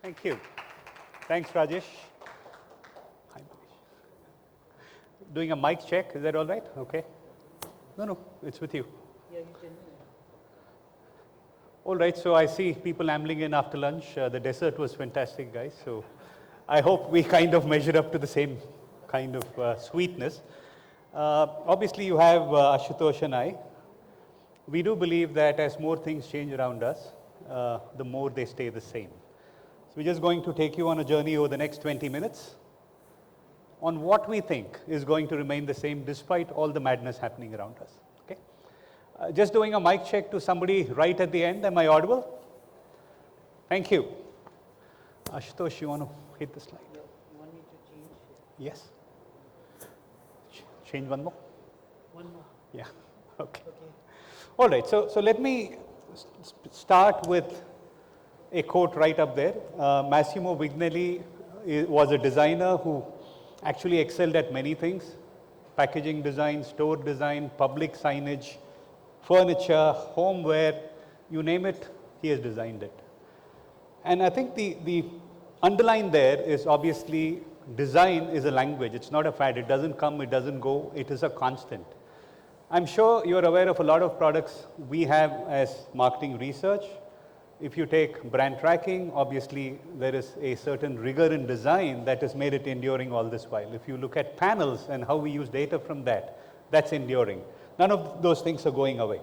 Thank you. Thanks, Rajesh. Hi, Manish. Doing a mic check, is that all right? Okay. No, it's with you. Yeah, you can. All right, so I see people ambling in after lunch. The dessert was fantastic, guys. So I hope we kind of measure up to the same kind of sweetness. Obviously, you have Ashutosh and I. We do believe that as more things change around us, the more they stay the same. So we're just going to take you on a journey over the next 20 minutes on what we think is going to remain the same despite all the madness happening around us. Okay? Just doing a mic check to somebody right at the end. Am I audible? Thank you. Ashutosh, you want to hit the slide? You want me to change? Yes. Change one more? One more. Yeah. Okay. Okay. All right. So let me start with a quote right up there. Massimo Vignelli was a designer who actually excelled at many things: packaging design, store design, public signage, furniture, homeware, you name it, he has designed it. And I think the underline there is obviously design is a language. It's not a fad. It doesn't come, it doesn't go. It is a constant. I'm sure you're aware of a lot of products we have as marketing research. If you take brand tracking, obviously there is a certain rigor in design that has made it enduring all this while. If you look at panels and how we use data from that, that's enduring. None of those things are going away.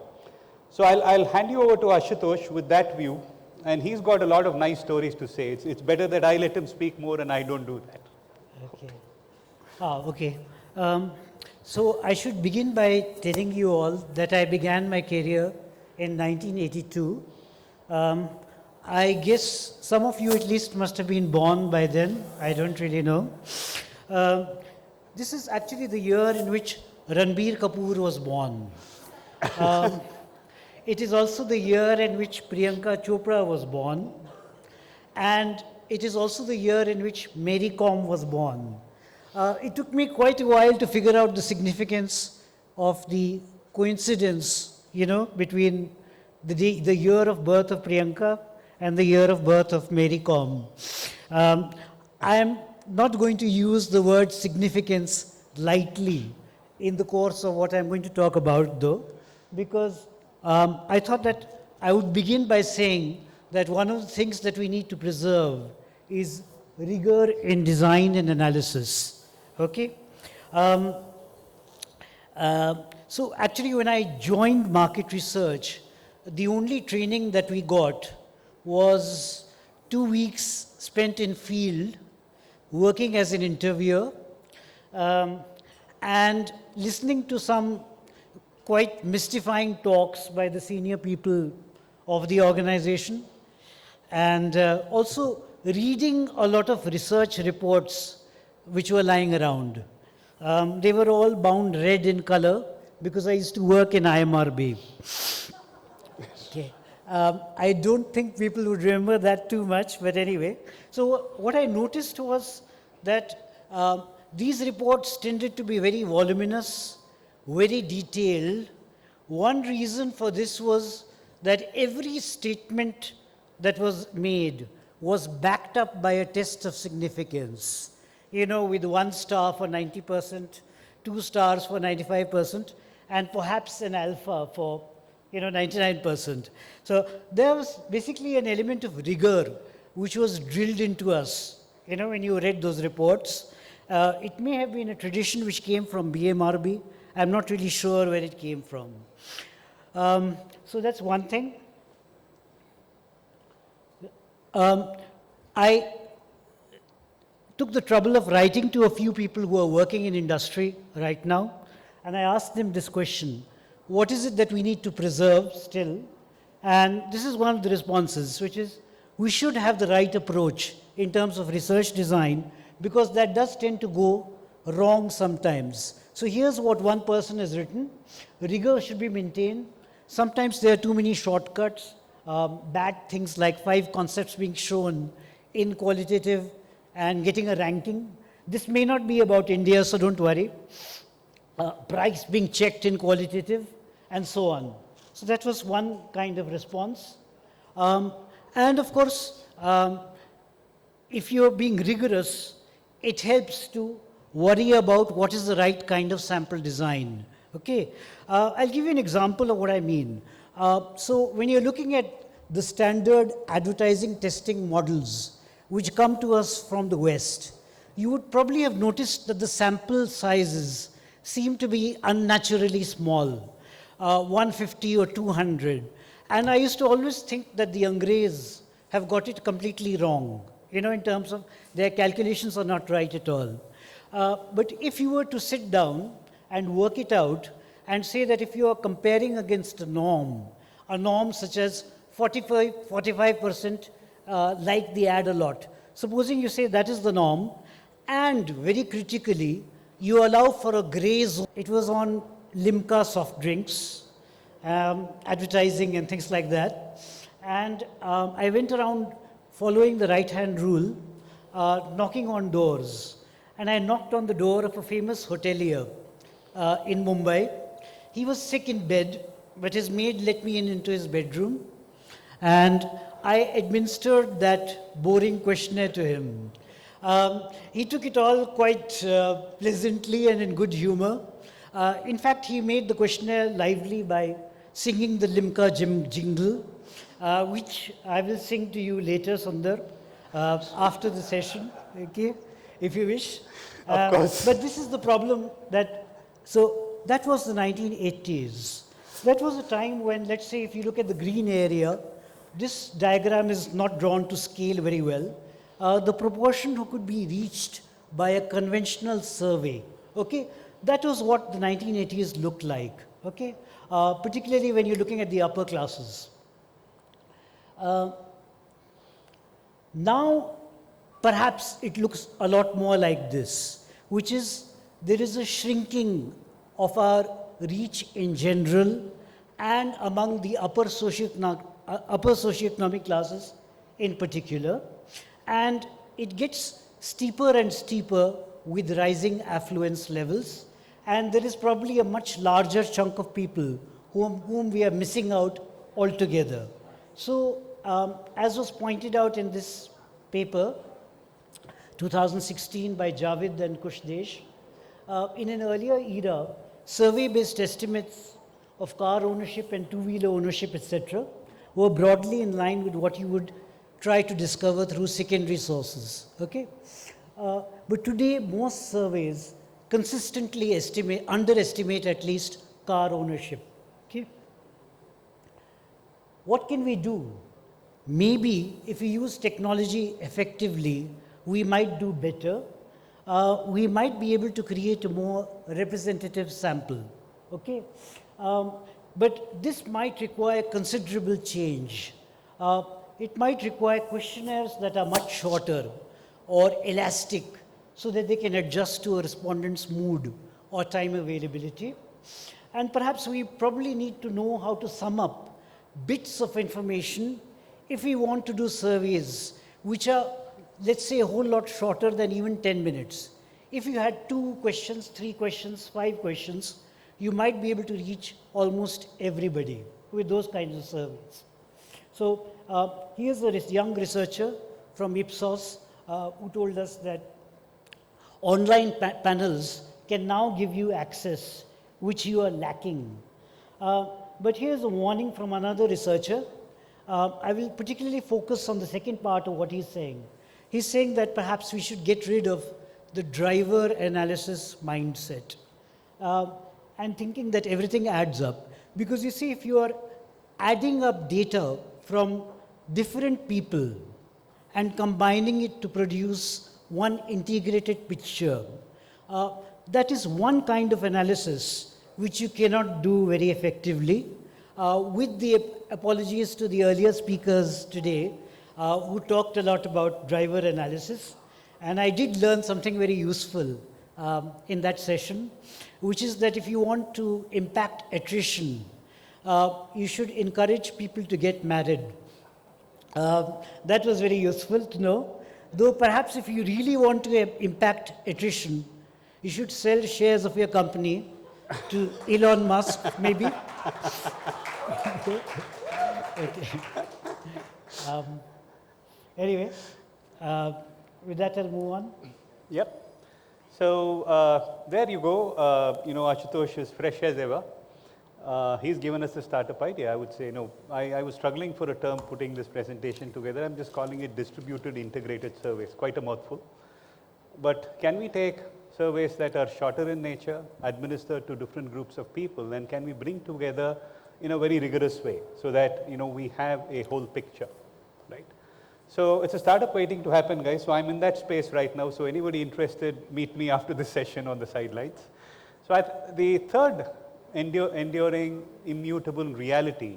So I'll hand you over to Ashutosh with that view, and he's got a lot of nice stories to say. It's better that I let him speak more and I don't do that. Okay. Okay. So I should begin by telling you all that I began my career in 1982. I guess some of you at least must have been born by then. I don't really know. This is actually the year in which Ranbir Kapoor was born. It is also the year in which Priyanka Chopra was born. And it is also the year in which Mary Kom was born. It took me quite a while to figure out the significance of the coincidence, between the year of birth of Priyanka and the year of birth of Mary Kom. I am not going to use the word significance lightly in the course of what I'm going to talk about, though, because I thought that I would begin by saying that one of the things that we need to preserve is rigor in design and analysis. Okay? So actually, when I joined market research, the only training that we got was 2 weeks spent in field, working as an interviewer, and listening to some quite mystifying talks by the senior people of the organization, and also reading a lot of research reports which were lying around. They were all bound red in color because I used to work in IMRB. Okay. I don't think people would remember that too much, but anyway. So what I noticed was that these reports tended to be very voluminous, very detailed. One reason for this was that every statement that was made was backed up by a test of significance. With 1 star for 90%, 2 stars for 95%, and perhaps an alpha for 99%. So there was basically an element of rigor which was drilled into us, when you read those reports. It may have been a tradition which came from BMRB. I'm not really sure where it came from. So that's one thing. I took the trouble of writing to a few people who are working in industry right now, and I asked them this question: what is it that we need to preserve still? And this is one of the responses, which is, we should have the right approach in terms of research design, because that does tend to go wrong sometimes. So here's what one person has written: rigor should be maintained. Sometimes there are too many shortcuts, bad things like 5 concepts being shown in qualitative and getting a ranking. This may not be about India, so don't worry. Price being checked in qualitative, and so on. So that was one kind of response. And of course, if you're being rigorous, it helps to worry about what is the right kind of sample design. Okay, I'll give you an example of what I mean. So when you're looking at the standard advertising testing models, which come to us from the West, you would probably have noticed that the sample sizes seem to be unnaturally small, 150 or 200. And I used to always think that the Angrez have got it completely wrong, you know, in terms of their calculations are not right at all. But if you were to sit down and work it out and say that if you are comparing against a norm such as 45% like the ad a lot, supposing you say that is the norm, and very critically, you allow for a gray zone. It was on Limca soft drinks, advertising and things like that. And I went around following the right-hand rule, knocking on doors. And I knocked on the door of a famous hotelier in Mumbai. He was sick in bed, but his maid let me in into his bedroom. And I administered that boring questionnaire to him. He took it all quite pleasantly and in good humor. In fact, he made the questionnaire lively by singing the Limca jingle, which I will sing to you later, Sunder, after the session, okay, if you wish. Of course. But this is the problem so that was the 1980s. That was a time when, let's say, if you look at the green area, this diagram is not drawn to scale very well. The proportion who could be reached by a conventional survey, okay, that was what the 1980s looked like, okay, particularly when you're looking at the upper classes. Now, perhaps it looks a lot more like this, which is there is a shrinking of our reach in general and among the upper socioeconomic classes in particular. And it gets steeper and steeper with rising affluence levels. And there is probably a much larger chunk of people whom we are missing out altogether. So, as was pointed out in this paper, 2016 by Javed and Kushdesh, in an earlier era, survey-based estimates of car ownership and two-wheeler ownership, etc., were broadly in line with what you would try to discover through secondary sources. Okay? But today, most surveys consistently underestimate at least car ownership. Okay? What can we do? Maybe if we use technology effectively, we might do better. We might be able to create a more representative sample. Okay? But this might require considerable change. It might require questionnaires that are much shorter or elastic so that they can adjust to a respondent's mood or time availability. And perhaps we probably need to know how to sum up bits of information if we want to do surveys which are, let's say, a whole lot shorter than even 10 minutes. If you had 2 questions, 3 questions, 5 questions, you might be able to reach almost everybody with those kinds of surveys. So here's a young researcher from Ipsos who told us that online panels can now give you access which you are lacking. But here's a warning from another researcher. I will particularly focus on the second part of what he's saying. He's saying that perhaps we should get rid of the driver analysis mindset and thinking that everything adds up. Because you see, if you are adding up data from different people and combining it to produce one integrated picture, that is one kind of analysis which you cannot do very effectively. With the apologies to the earlier speakers today, who talked a lot about driver analysis. And I did learn something very useful in that session, which is that if you want to impact attrition, you should encourage people to get married. That was very useful to know. Though perhaps if you really want to impact attrition, you should sell shares of your company to Elon Musk, maybe. Okay. Anyway, with that, I'll move on. Yep. So there you go. Ashutosh is fresh as ever. He's given us a startup idea. I would say, no, I was struggling for a term putting this presentation together. I'm just calling it distributed integrated surveys. Quite a mouthful. But can we take surveys that are shorter in nature, administered to different groups of people, and can we bring together in a very rigorous way so that we have a whole picture, right? So it's a startup waiting to happen, guys. So I'm in that space right now. So anybody interested, meet me after this session on the sidelines. So the third enduring, immutable reality,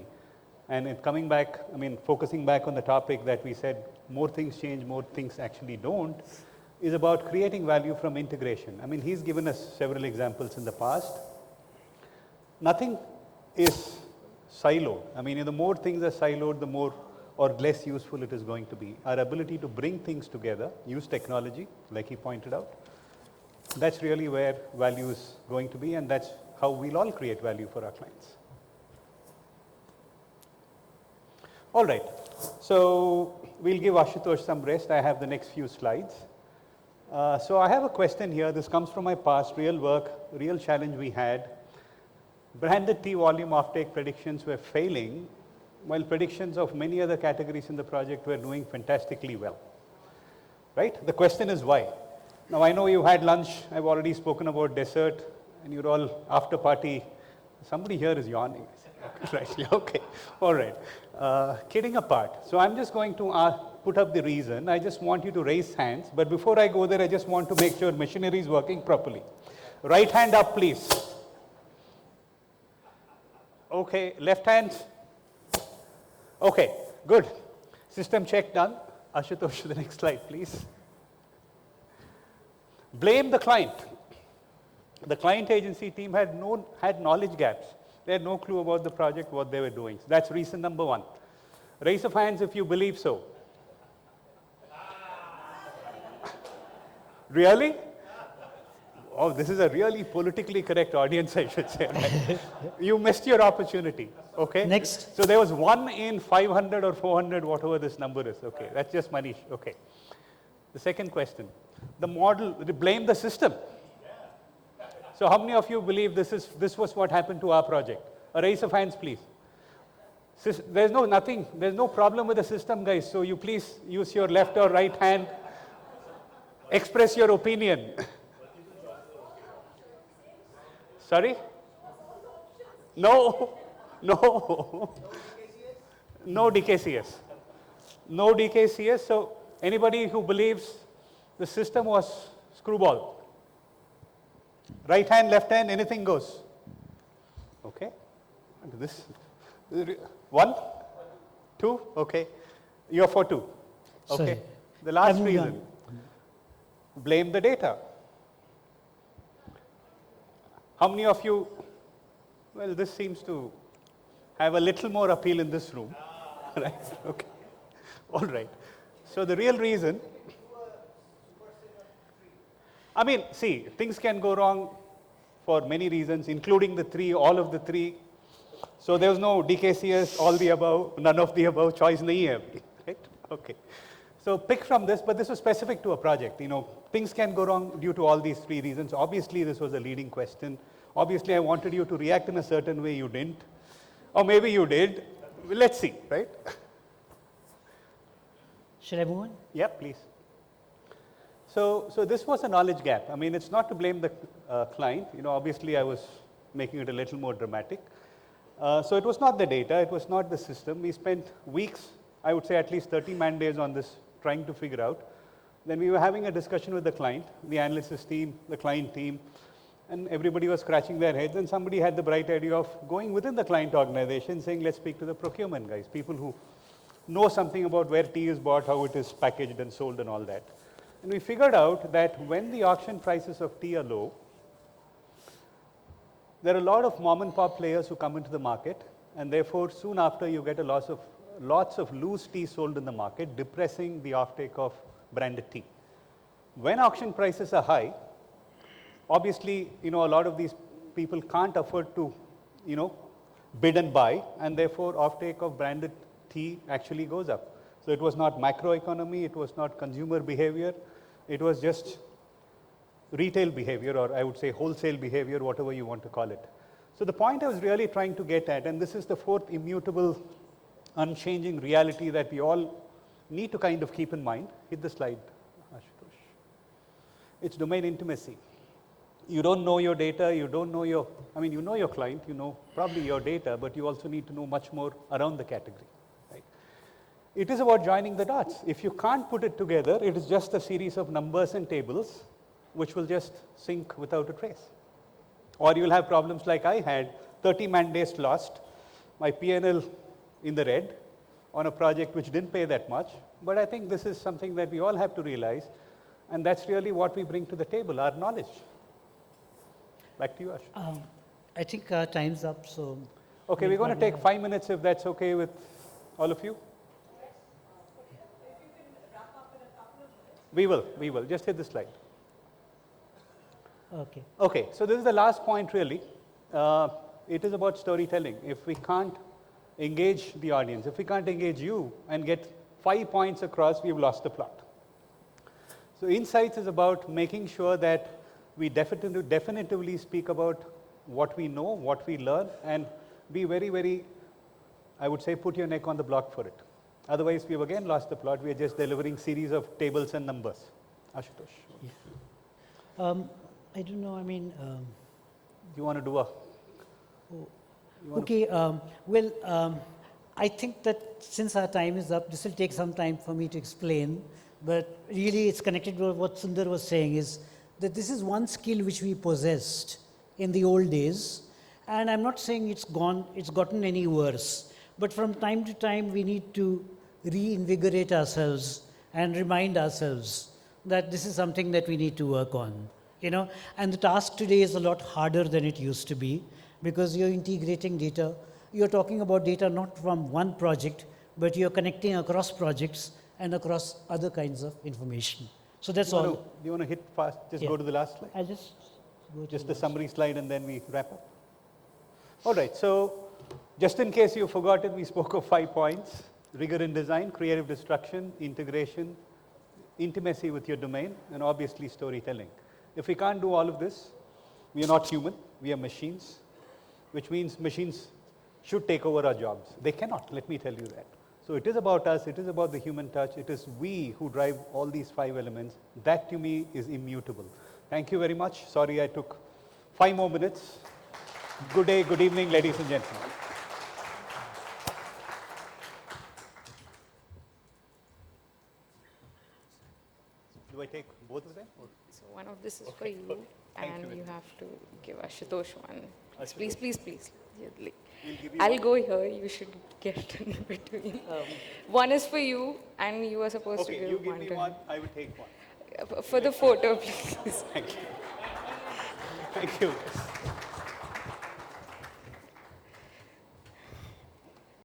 and coming back, focusing back on the topic that we said, more things change, more things actually don't, is about creating value from integration. He's given us several examples in the past. Nothing is siloed. The more things are siloed, the more or less useful it is going to be. Our ability to bring things together, use technology, like he pointed out, that's really where value is going to be, and that's how we'll all create value for our clients. All right, so we'll give Ashutosh some rest. I have the next few slides. So I have a question here. This comes from my past, real work, real challenge we had. Branded tea volume offtake predictions were failing, while predictions of many other categories in the project were doing fantastically well. Right? The question is why? Now I know you had lunch, I've already spoken about dessert, and you're all after party. Somebody here is yawning. Right, yeah, okay, all right. Kidding apart, so I'm just going to put up the reason. I just want you to raise hands, but before I go there, I just want to make sure machinery is working properly. Right hand up, please. Okay, left hand. Okay, good. System check done. Ashutosh, the next slide, please. Blame the client. The client agency team had knowledge gaps. They had no clue about the project, what they were doing. So that's reason number one. Raise of hands if you believe so. Really? Oh, this is a really politically correct audience, I should say. Right? You missed your opportunity. Okay. Next. So there was 1 in 500 or 400, whatever this number is. Okay, that's just Manish. Okay. The second question. The model, blame the system. So how many of you believe this was what happened to our project? A raise of hands, please. There's no problem with the system, guys. So you please use your left or right hand. Express your opinion. Sorry? No. No DKCS. No DKCS. So anybody who believes the system was screwball? Right hand, left hand, anything goes. Okay. This 1, 2. Okay. You're for 2. Okay. Sorry. The last reason. Blame the data. How many of you? Well, this seems to have a little more appeal in this room. Right? Okay. All right. So the real reason. See, things can go wrong for many reasons, including the 3, all of the 3. So there was no DKCS, all the above, none of the above, choice nahi hai. Right? Okay. So pick from this, but this was specific to a project. Things can go wrong due to all these 3 reasons. Obviously, this was a leading question. Obviously, I wanted you to react in a certain way. You didn't. Or maybe you did. Let's see, right? Shall I move on? Yeah, please. So this was a knowledge gap. It's not to blame the client. Obviously, I was making it a little more dramatic. So it was not the data. It was not the system. We spent weeks, I would say at least 30 man days on this, trying to figure out. Then we were having a discussion with the client, the analysis team, the client team, and everybody was scratching their heads, and somebody had the bright idea of going within the client organization, saying, let's speak to the procurement guys, people who know something about where tea is bought, how it is packaged and sold and all that. And we figured out that when the auction prices of tea are low, there are a lot of mom and pop players who come into the market, and therefore soon after you get lots of loose tea sold in the market, depressing the offtake of branded tea. When auction prices are high, obviously, a lot of these people can't afford to, bid and buy, and therefore offtake of branded tea. Tea actually goes up. So it was not macroeconomy, it was not consumer behavior, It was just retail behavior, or I would say wholesale behavior, whatever you want to call it. So the point I was really trying to get at, and this is the fourth immutable, unchanging reality that we all need to kind of keep in mind. Hit the slide, Ashutosh. It's domain intimacy. You don't know your data, you don't know your, I mean, you know your client, you know probably your data, but you also need to know much more around the category. Right? It is about joining the dots. If you can't put it together, it is just a series of numbers and tables which will just sync without a trace. Or you'll have problems like I had, 30 man days lost, my P&L in the red on a project which didn't pay that much. But I think this is something that we all have to realize, and that's really what we bring to the table, our knowledge. Back to you, Ash. I think time's up, so. Okay, we're going to take 5 minutes if that's okay with all of you. We will. Just hit the slide. Okay. Okay, so this is the last point really. It is about storytelling. If we can't engage the audience, if we can't engage you and get 5 points across, we've lost the plot. So insights is about making sure that we definitively speak about what we know, what we learn, and be very, very, I would say, put your neck on the block for it. Otherwise, we've again lost the plot. We are just delivering series of tables and numbers. Ashutosh. Yeah. I don't know, I mean. You want to do a? Okay, I think that since our time is up, this will take some time for me to explain, but really it's connected to what Sunder was saying, is that this is one skill which we possessed in the old days, and I'm not saying it's gotten any worse, but from time to time we need to reinvigorate ourselves and remind ourselves that this is something that we need to work on, you know, and the task today is a lot harder than it used to be, because you're integrating data, you're talking about data not from one project, but you're connecting across projects and across other kinds of information. So that's all. Do you want to hit fast? Just go to the last slide. I'll just go to Just the summary slide and then we wrap up. All right, so just in case you forgotten, we spoke of 5 points: rigor in design, creative destruction, integration, intimacy with your domain, and obviously storytelling. If we can't do all of this, we are not human, we are machines, which means machines should take over our jobs. They cannot, let me tell you that. So it is about us, it is about the human touch, it is we who drive all these 5 elements. That to me is immutable. Thank you very much. Sorry I took 5 more minutes. Good day, good evening, ladies and gentlemen. Do I take both of them? So one of this is for you, and you have to give Ashutosh one. Please, please, please. I'll go here. You should get in between. One is for you, and you are supposed to give one. Okay, you give me to one, him. I will take one. For the photo, please. Thank you. Thank you.